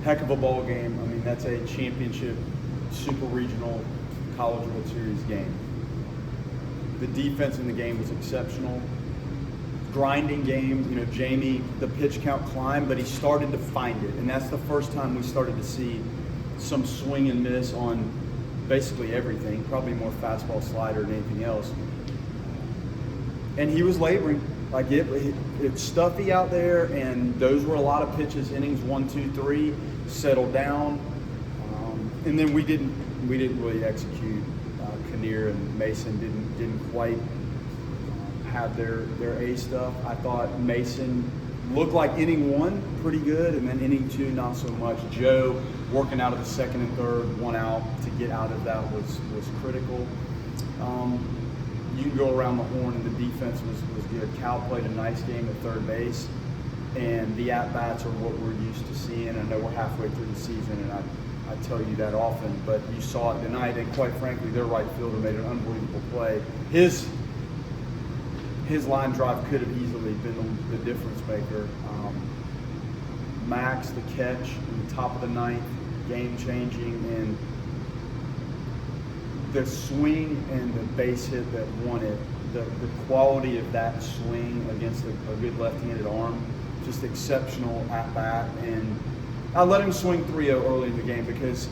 heck of a ball game. I mean, that's a championship, super regional, College World Series game. The defense in the game was exceptional. Grinding game, you know, Jamie, the pitch count climbed, but he started to find it. And that's the first time we started to see some swing and miss on basically everything, probably more fastball, slider than anything else. And he was laboring. Like it's stuffy out there, and those were a lot of pitches. Innings 1, 2, 3 settled down, and then we didn't really execute. Kinnear and Mason didn't quite have their A stuff. I thought Mason looked like inning 1 pretty good, and then inning 2 not so much. Joe working out of the second and third, 1 out to get out of that was critical. You can go around the horn, and the defense was good. Cal played a nice game at third base, and the at-bats are what we're used to seeing. I know we're halfway through the season, and I tell you that often, but you saw it tonight, and quite frankly, their right fielder made an unbelievable play. His line drive could have easily been the difference maker. Max, the catch in the top of the ninth, game-changing, and the swing and the base hit that won it, the quality of that swing against a good left-handed arm, just exceptional at bat. And I let him swing 3-0 early in the game because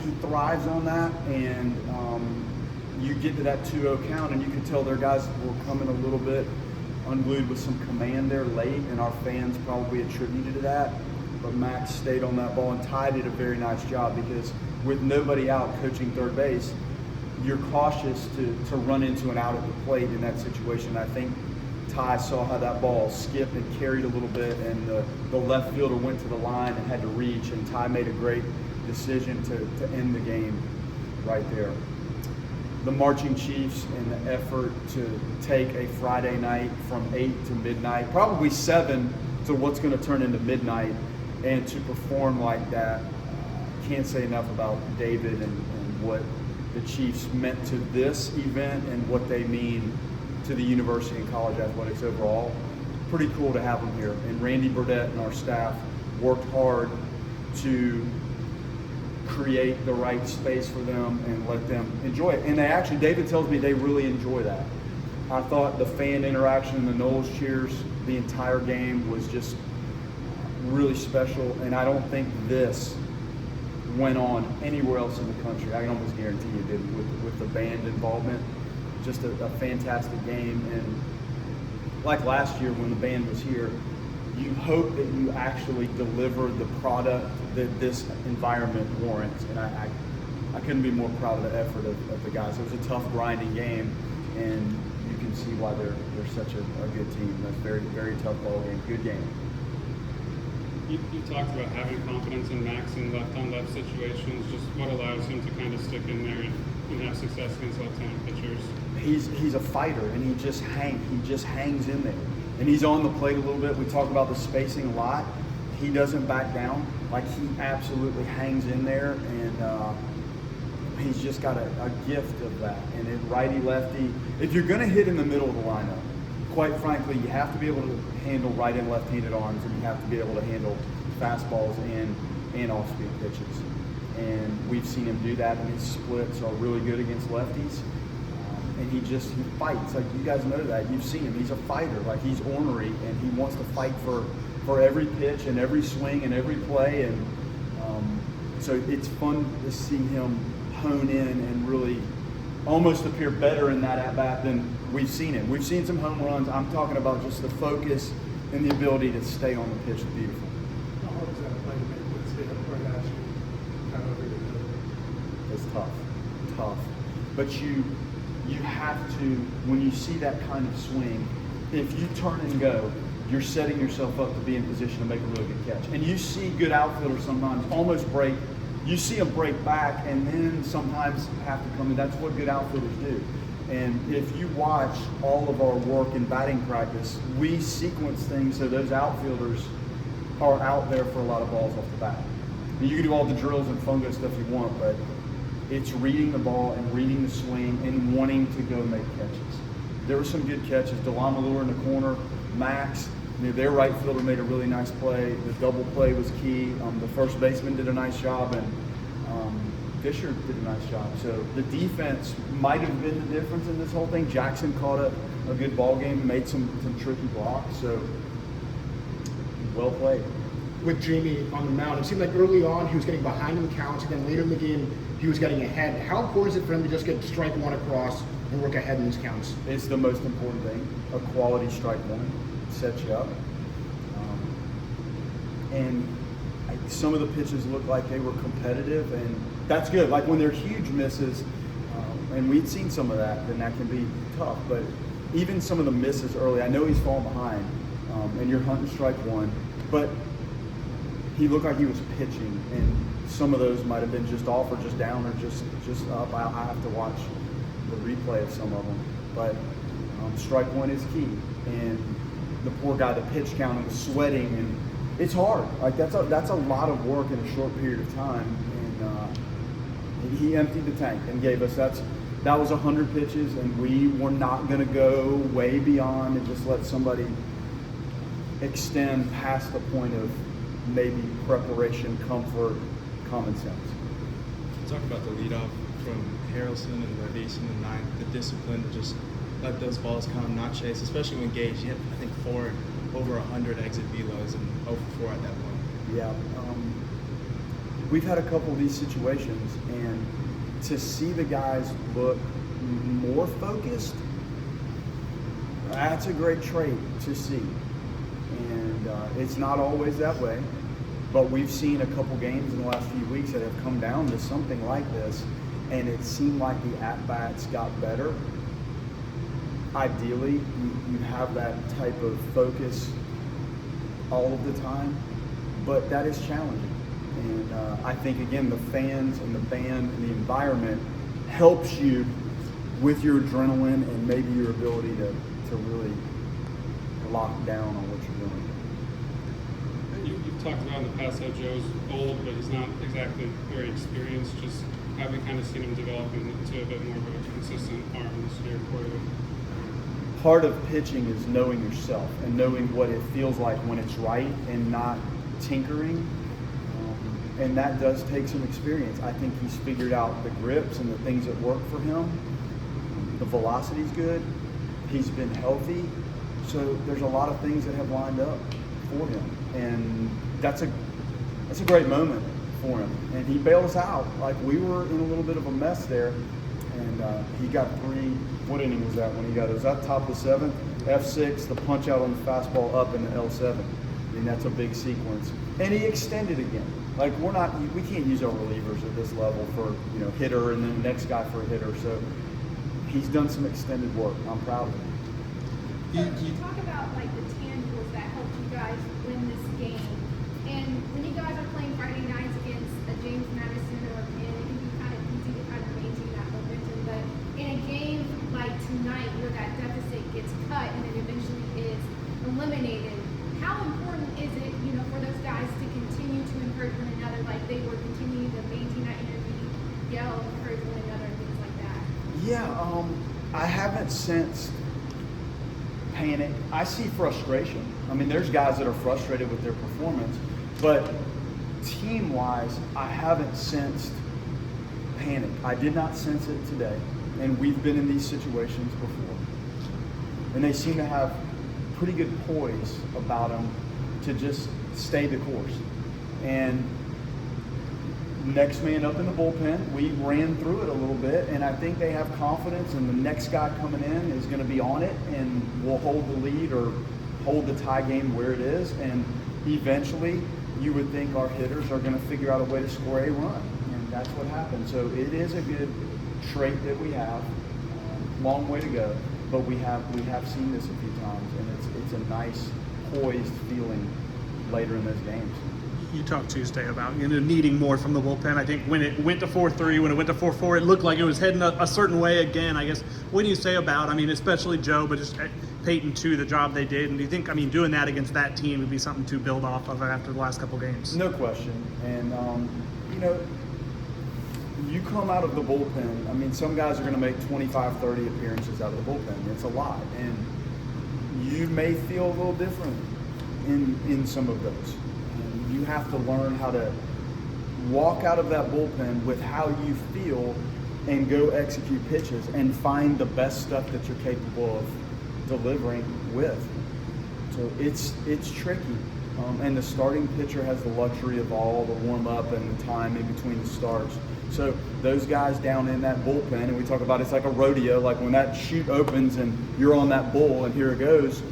he thrives on that, and you get to that 2-0 count, and you could tell their guys were coming a little bit unglued with some command there late, and our fans probably attributed to that. But Max stayed on that ball, and Ty did a very nice job because with nobody out coaching third base, you're cautious to run into an out at the plate in that situation. I think Ty saw how that ball skipped and carried a little bit, and the left fielder went to the line and had to reach, and Ty made a great decision to end the game right there. The Marching Chiefs and the effort to take a Friday night from 8 to midnight, probably 7 to what's going to turn into midnight, and to perform like that. Can't say enough about David and what the Chiefs meant to this event and what they mean to the university and college athletics overall. Pretty cool to have them here. And Randy Burdett and our staff worked hard to create the right space for them and let them enjoy it. And they actually, David tells me they really enjoy that. I thought the fan interaction and the Knowles cheers the entire game was just really special, and I don't think this went on anywhere else in the country. I can almost guarantee you did with the band involvement. Just a fantastic game, and like last year when the band was here, you hope that you actually deliver the product that this environment warrants, and I couldn't be more proud of the effort of the guys. It was a tough, grinding game, and you can see why they're such a good team. That's very, very tough ball game, good game. You talked about having confidence in Max in left-on-left situations. Just what allows him to kind of stick in there and have success against left-handed pitchers? He's a fighter, and he just hangs in there, and he's on the plate a little bit. We talk about the spacing a lot. He doesn't back down. Like, he absolutely hangs in there, and he's just got a gift of that. And in righty-lefty, if you're going to hit in the middle of the lineup, quite frankly, you have to be able to handle right and left-handed arms, and you have to be able to handle fastballs and off-speed pitches. And we've seen him do that, and his splits are really good against lefties. And he fights. Like, you guys know that. You've seen him. He's a fighter. Like, he's ornery, and he wants to fight for every pitch and every swing and every play. And so it's fun to see him hone in and really almost appear better in that at-bat than we've seen him. We've seen some home runs. I'm talking about just the focus and the ability to stay on the pitch is beautiful. How hard is that to play to make it stay up right at you? Kind of over. It's tough. But you have to, when you see that kind of swing, if you turn and go, you're setting yourself up to be in position to make a really good catch. And you see good outfielders sometimes almost break. You see them break back and then sometimes have to come in. That's what good outfielders do. And if you watch all of our work in batting practice, we sequence things so those outfielders are out there for a lot of balls off the bat. You can do all the drills and fungo stuff you want, but it's reading the ball and reading the swing and wanting to go make catches. There were some good catches. DeLon Malure in the corner, Max. Their right fielder made a really nice play. The double play was key. The first baseman did a nice job, and Fisher did a nice job. So the defense might have been the difference in this whole thing. Jackson caught a good ball game, made some tricky blocks. So well played. With Jamie on the mound, it seemed like early on he was getting behind in counts, and then later in the game he was getting ahead. How important is it for him to just get strike one across and work ahead in these counts? It's the most important thing. A quality strike one sets you up. And some of the pitches looked like they were competitive, and that's good. Like when they're huge misses, and we'd seen some of that, then that can be tough. But even some of the misses early, I know he's falling behind, and you're hunting strike one, but he looked like he was pitching, and some of those might have been just off or just down or just up. I have to watch the replay of some of them. But strike one is key, and the poor guy, the pitch count, was sweating, and it's hard. Like that's a lot of work in a short period of time, and he emptied the tank and gave us that was 100 pitches, and we were not going to go way beyond and just let somebody extend past the point of maybe preparation, comfort, common sense. Talk about the leadoff from Harrelson and Levis in the ninth, the discipline to just let those balls come, not chase, especially when Gage, he had, I think, over 100 exit velos and 0 for 4 at that point. Yeah. We've had a couple of these situations, and to see the guys look more focused, that's a great trait to see. And it's not always that way, but we've seen a couple games in the last few weeks that have come down to something like this, and it seemed like the at-bats got better. Ideally, you have that type of focus all of the time, but that is challenging. And I think, again, the fans and the band and the environment helps you with your adrenaline and maybe your ability to really lock down on what you're doing. You've talked about in the past how Joe's old, but he's not exactly very experienced. Just have we kind of seen him develop into a bit more of a consistent arm this year for you? Part of pitching is knowing yourself and knowing what it feels like when it's right and not tinkering. And that does take some experience. I think he's figured out the grips and the things that work for him. The velocity's good. He's been healthy. So there's a lot of things that have lined up for him. And that's a great moment for him. And he bailed us out. Like, we were in a little bit of a mess there. And he got 3. What inning was that when he got it? Was that top of the 7th? F6, the punch out on the fastball up in the L7. I mean, that's a big sequence. And he extended again. Like, we can't use our relievers at this level for, hitter and then the next guy for a hitter. So he's done some extended work. I'm proud of him. You talk about like the tangibles that helped you guys win this game. And when you guys are playing Friday nights against a James Madison or Penn, it can be kind of easy to kind of maintain that momentum. But in a game like tonight where that deficit gets cut and it eventually is eliminated, how important is it, for those guys to continue to encourage one another like they were continuing to maintain that energy, yell, encourage one another, and things like that? Yeah, I haven't sensed panic. I see frustration. I mean, there's guys that are frustrated with their performance, but team-wise, I haven't sensed panic. I did not sense it today, and we've been in these situations before. And they seem to have pretty good poise about them to just stay the course. And next man up in the bullpen, we ran through it a little bit, and I think they have confidence, and the next guy coming in is going to be on it and will hold the lead or hold the tie game where it is. And eventually, you would think our hitters are going to figure out a way to score a run, and that's what happened. So it is a good trait that we have. Long way to go, but we have seen this a few times, and it's a nice poised feeling later in those games. You talked Tuesday about needing more from the bullpen. I think when it went to 4-3, when it went to 4-4, it looked like it was heading a certain way again. I guess, what do you say about, especially Joe, but just Peyton too, the job they did? And do you think, doing that against that team would be something to build off of after the last couple games? No question. And, you come out of the bullpen, some guys are going to make 25, 30 appearances out of the bullpen. It's a lot. And you may feel a little different in some of those. And you have to learn how to walk out of that bullpen with how you feel and go execute pitches and find the best stuff that you're capable of delivering with. So it's tricky. And the starting pitcher has the luxury of all the warm-up and the time in between the starts. So those guys down in that bullpen, and we talk about it's like a rodeo, like when that chute opens and you're on that bull and here it goes,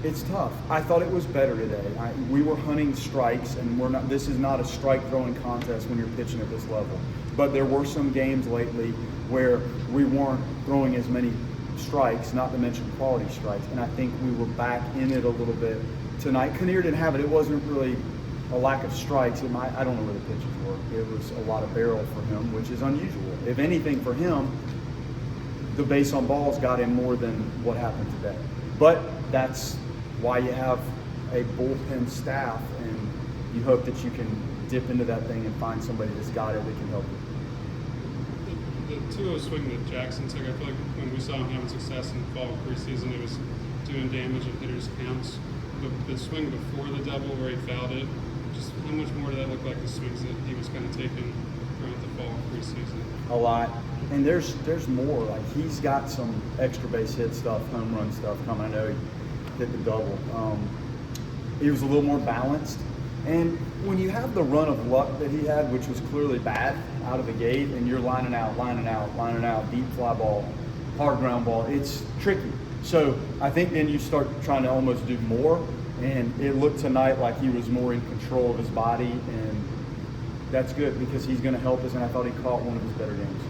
it's tough. I thought it was better today. We were hunting strikes, and this is not a strike throwing contest when you're pitching at this level. But there were some games lately where we weren't throwing as many strikes, not to mention quality strikes, and I think we were back in it a little bit tonight. Kinnear didn't have it. It wasn't really a lack of strikes. I don't know where the pitches were. It was a lot of barrel for him, which is unusual. If anything for him, the base on balls got him more than what happened today. But that's why you have a bullpen staff, and you hope that you can dip into that thing and find somebody that's got it that can help you. The 2-0 swing that Jackson took, I feel like when we saw him having success in the fall preseason, it was doing damage in hitters' counts. The swing before the double where he fouled it, just how much more did that look like the swings that he was kind of taking throughout the fall preseason? A lot. And there's more. Like, he's got some extra base hit stuff, home run stuff coming. I know he hit the double. He was a little more balanced. And when you have the run of luck that he had, which was clearly bad out of the gate, and you're lining out, deep fly ball, hard ground ball, it's tricky. So I think then you start trying to almost do more, and it looked tonight like he was more in control of his body, and that's good because he's going to help us, and I thought he caught one of his better games.